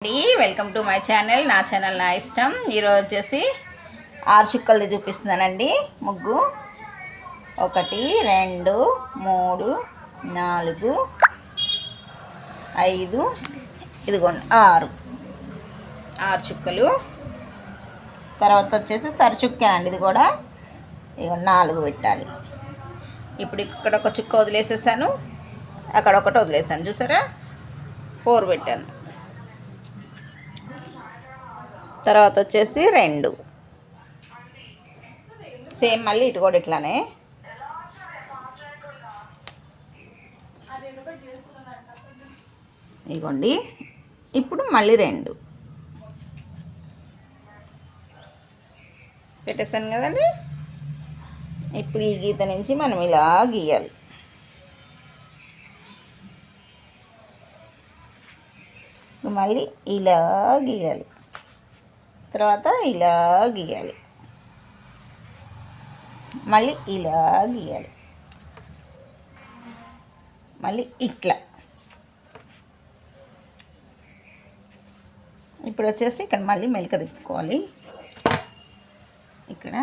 Welcome to my channel. నా channel నా ఇష్టం. ఈరోజు వచ్చేసి 6 చుక్కలది చూపిస్తున్నానండి. ముగ్గు 1 2 3 4 5 ఇదిగోండి 6 చుక్కలు. తర్వాత వచ్చేసి సరి చుక్కానండి. ఇది కూడా ఇదిగోండి 4 పెట్టాలి. ఇప్పుడు ఇక్కడ ఒక చుక్క వదిలేసేసాను, అక్కడ ఒకటి వదిలేసాను. చూసారా, 4 పెట్టాను. తర్వాత వచ్చేసి 2 సేమ్, మళ్ళీ ఇటు కూడా ఇట్లానే. ఇదిగోండి, ఇప్పుడు మళ్ళీ 2 పెట్టేసాను కదండి. ఇప్పుడు ఈ గీత నుంచి మనం ఇలా గీయాలి. మళ్ళీ ఇలా గీయాలి, తర్వాత ఇలా గీయాలి, మళ్ళీ ఇలా గీయాలి, మళ్ళీ ఇట్లా. ఇప్పుడు వచ్చేసి ఇక్కడ మళ్ళీ మెలిక తిప్పుకోవాలి. ఇక్కడ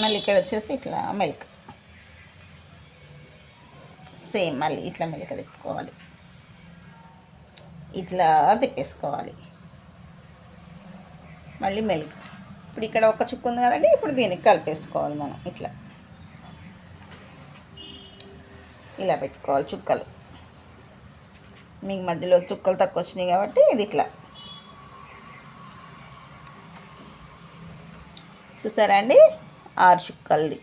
మళ్ళీ ఇక్కడ వచ్చేసి ఇట్లా మెలిక, సేమ్ మళ్ళీ ఇట్లా మెలిక తిప్పుకోవాలి, ఇట్లా తిప్పేసుకోవాలి, మళ్ళీ మెలిక. ఇప్పుడు ఇక్కడ ఒక చుక్క ఉంది కదండి, ఇప్పుడు దీనికి కలిపేసుకోవాలి మనం. ఇట్లా ఇలా పెట్టుకోవాలి చుక్కలు. మీకు మధ్యలో చుక్కలు తక్కువ వచ్చినాయి కాబట్టి ఇది ఇట్లా. చూసారా అండి, 6 చుక్కలది.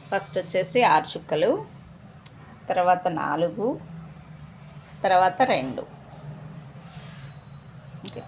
ఫస్ట్ వచ్చేసి 6 చుక్కలు, తర్వాత 4, తర్వాత 2. ఓకే.